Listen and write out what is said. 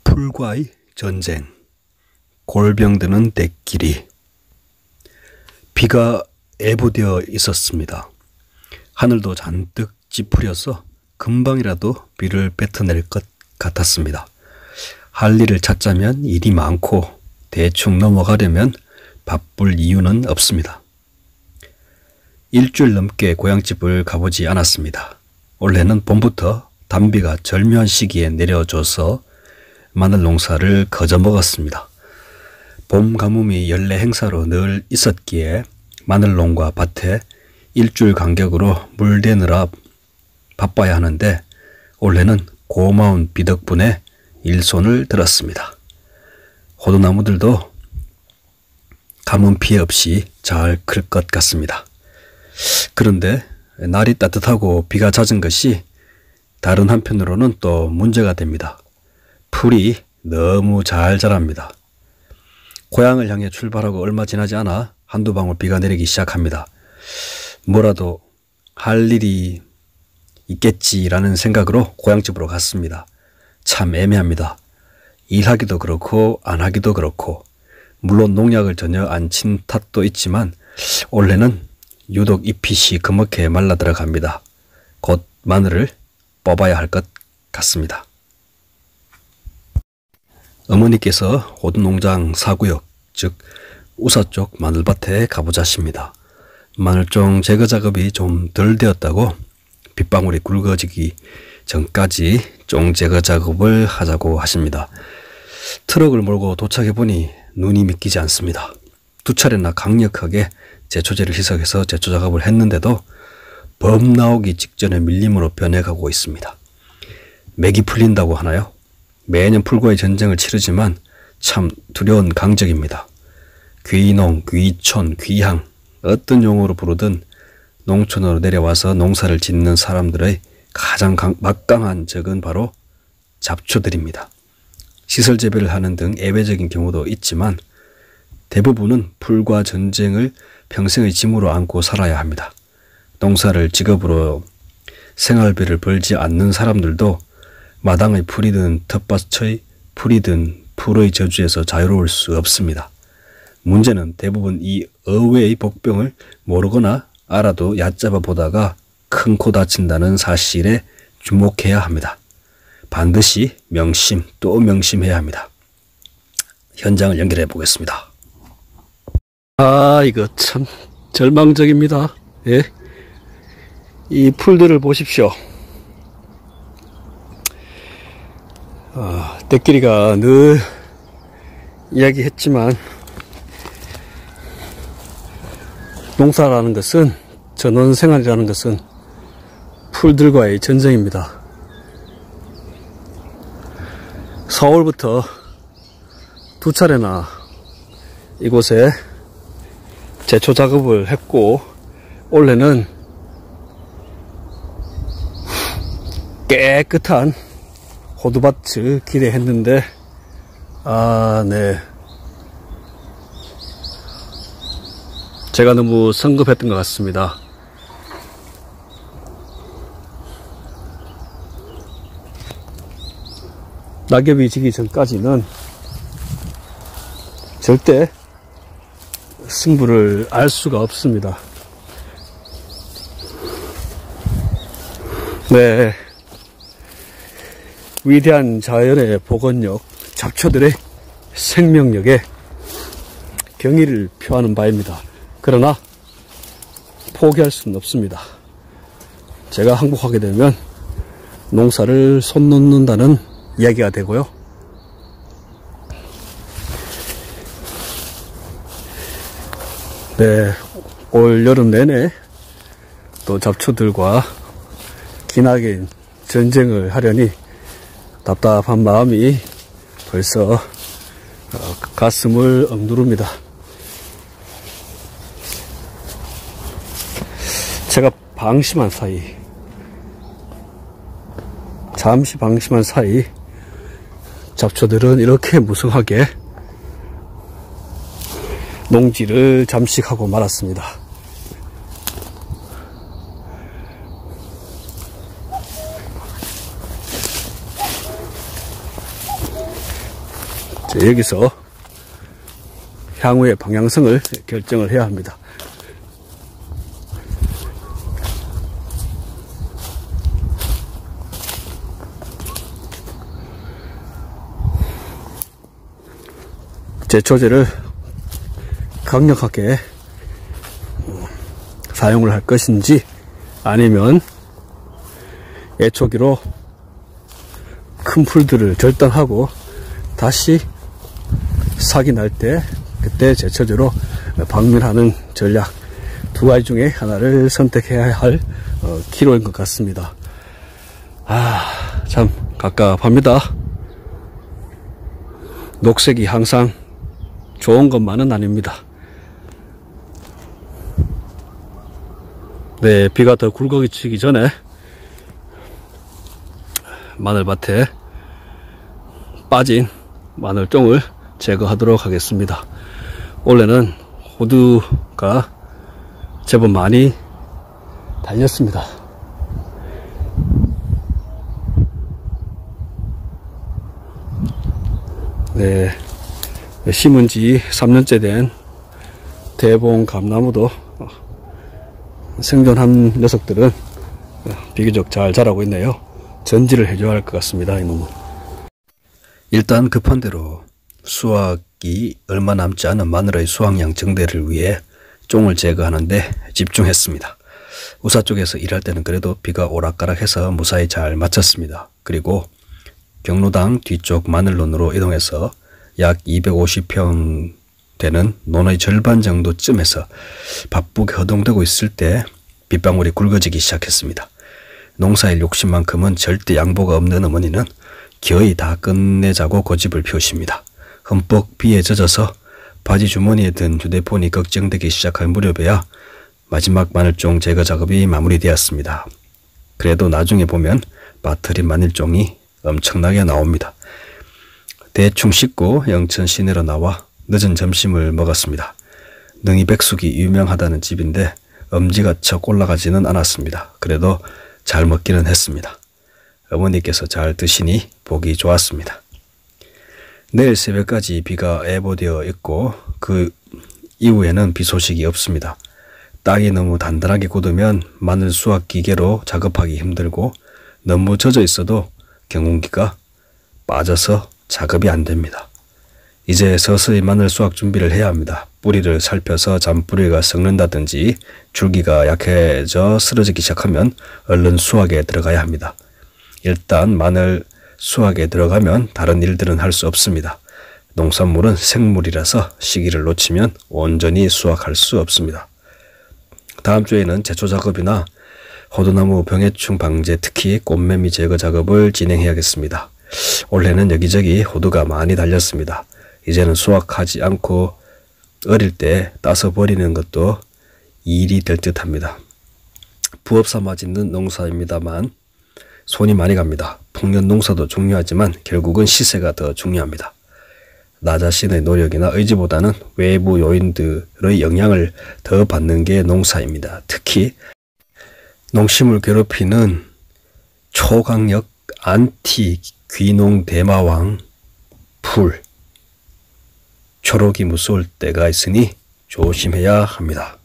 풀과의 전쟁, 골병드는 대끼리. 비가 애부되어 있었습니다. 하늘도 잔뜩 찌푸려서 금방이라도 비를 뱉어낼 것 같았습니다. 할 일을 찾자면 일이 많고 대충 넘어가려면 바쁠 이유는 없습니다. 일주일 넘게 고향집을 가보지 않았습니다. 원래는 봄부터 단비가 절묘한 시기에 내려줘서 마늘 농사를 거저 먹었습니다. 봄 가뭄이 연례 행사로 늘 있었기에 마늘농과 밭에 일주일 간격으로 물 대느라 바빠야 하는데 올해는 고마운 비 덕분에 일손을 들었습니다. 호두나무들도 가뭄 피해 없이 잘 클 것 같습니다. 그런데 날이 따뜻하고 비가 잦은 것이 다른 한편으로는 또 문제가 됩니다. 풀이 너무 잘 자랍니다. 고향을 향해 출발하고 얼마 지나지 않아 한두 방울 비가 내리기 시작합니다. 뭐라도 할 일이 있겠지라는 생각으로 고향집으로 갔습니다. 참 애매합니다. 일하기도 그렇고 안 하기도 그렇고, 물론 농약을 전혀 안 친 탓도 있지만 올해는 유독 잎이 그먹게 말라 들어갑니다. 곧 마늘을 뽑아야 할 것 같습니다. 어머니께서 호두농장 사구역, 즉 우사 쪽 마늘밭에 가보자십니다. 마늘종 제거 작업이 좀 덜 되었다고 빗방울이 굵어지기 전까지 종 제거 작업을 하자고 하십니다. 트럭을 몰고 도착해보니 눈이 믿기지 않습니다. 두 차례나 강력하게 제초제를 희석해서 제초 작업을 했는데도 범 나오기 직전에 밀림으로 변해가고 있습니다. 맥이 풀린다고 하나요? 매년 풀과의 전쟁을 치르지만 참 두려운 강적입니다. 귀농, 귀촌, 귀향, 어떤 용어로 부르든 농촌으로 내려와서 농사를 짓는 사람들의 가장 막강한 적은 바로 잡초들입니다. 시설 재배를 하는 등 예외적인 경우도 있지만 대부분은 풀과 전쟁을 평생의 짐으로 안고 살아야 합니다. 농사를 직업으로 생활비를 벌지 않는 사람들도 마당의 풀이든 텃밭의 풀이든 풀의 저주에서 자유로울 수 없습니다. 문제는 대부분 이 어웨의 복병을 모르거나 알아도 얕잡아 보다가 큰 코 다친다는 사실에 주목해야 합니다. 반드시 명심 또 명심해야 합니다. 현장을 연결해 보겠습니다. 이거 참 절망적입니다. 예? 이 풀들을 보십시오. 때끼리가 늘 이야기했지만 농사라는 것은, 전원생활이라는 것은 풀들과의 전쟁입니다. 서울부터 두 차례나 이곳에 제초 작업을 했고 올해는 깨끗한 호두밭을 기대했는데 네, 제가 너무 성급했던 것 같습니다. 낙엽이 지기 전까지는 절대 승부를 알 수가 없습니다. 네, 위대한 자연의 복원력, 잡초들의 생명력에 경의를 표하는 바입니다. 그러나 포기할 수는 없습니다. 제가 항복하게 되면 농사를 손 놓는다는 이야기가 되고요. 네, 올 여름 내내 또 잡초들과 기나긴 전쟁을 하려니 답답한 마음이 벌써 가슴을 억누릅니다. 제가 잠시 방심한 사이 잡초들은 이렇게 무성하게 농지를 잠식하고 말았습니다. 자, 여기서 향후의 방향성을 결정을 해야 합니다. 제초제를 강력하게 사용을 할 것인지, 아니면 애초기로 큰 풀들을 절단하고 다시 싹이 날 때 그때 제초제로 방면하는 전략, 두 가지 중에 하나를 선택해야 할 기로인 것 같습니다. 참 갑갑합니다. 녹색이 항상 좋은 것만은 아닙니다. 네, 비가 더 굵어지기 전에 마늘밭에 빠진 마늘종을 제거하도록 하겠습니다. 원래는 호두가 제법 많이 달렸습니다. 네, 심은 지 3년째 된 대봉 감나무도 생존한 녀석들은 비교적 잘 자라고 있네요. 전지를 해줘야 할 것 같습니다. 이놈은. 일단 급한 대로 수확이 얼마 남지 않은 마늘의 수확량 증대를 위해 종을 제거하는데 집중했습니다. 우사 쪽에서 일할 때는 그래도 비가 오락가락해서 무사히 잘 마쳤습니다. 그리고 경로당 뒤쪽 마늘논으로 이동해서 약 250평 되는 논의 절반 정도쯤에서 바쁘게 허동되고 있을 때 빗방울이 굵어지기 시작했습니다. 농사일 욕심만큼은 절대 양보가 없는 어머니는 거의 다 끝내자고 고집을 피우십니다. 흠뻑 비에 젖어서 바지 주머니에 든 휴대폰이 걱정되기 시작할 무렵에야 마지막 마늘종 제거 작업이 마무리되었습니다. 그래도 나중에 보면 빠트린 마늘종이 엄청나게 나옵니다. 대충 씻고 영천 시내로 나와 늦은 점심을 먹었습니다. 능이백숙이 유명하다는 집인데 엄지가 척 올라가지는 않았습니다. 그래도 잘 먹기는 했습니다. 어머니께서 잘 드시니 보기 좋았습니다. 내일 새벽까지 비가 예보되어 있고 그 이후에는 비 소식이 없습니다. 땅이 너무 단단하게 굳으면 마늘 수확 기계로 작업하기 힘들고, 너무 젖어 있어도 경운기가 빠져서 작업이 안 됩니다. 이제 서서히 마늘 수확 준비를 해야 합니다. 뿌리를 살펴서 잔뿌리가 썩는다든지 줄기가 약해져 쓰러지기 시작하면 얼른 수확에 들어가야 합니다. 일단 마늘 수확에 들어가면 다른 일들은 할 수 없습니다. 농산물은 생물이라서 시기를 놓치면 온전히 수확할 수 없습니다. 다음 주에는 제초 작업이나 호두나무 병해충 방제, 특히 꽃매미 제거 작업을 진행해야겠습니다. 올해는 여기저기 호두가 많이 달렸습니다. 이제는 수확하지 않고 어릴 때 따서 버리는 것도 일이 될 듯 합니다. 부업 삼아 짓는 농사입니다만 손이 많이 갑니다. 풍년 농사도 중요하지만 결국은 시세가 더 중요합니다. 나 자신의 노력이나 의지보다는 외부 요인들의 영향을 더 받는 게 농사입니다. 특히 농심을 괴롭히는 초강력 안티 귀농 대마왕 풀, 초록이 무서울 때가 있으니 조심해야 합니다.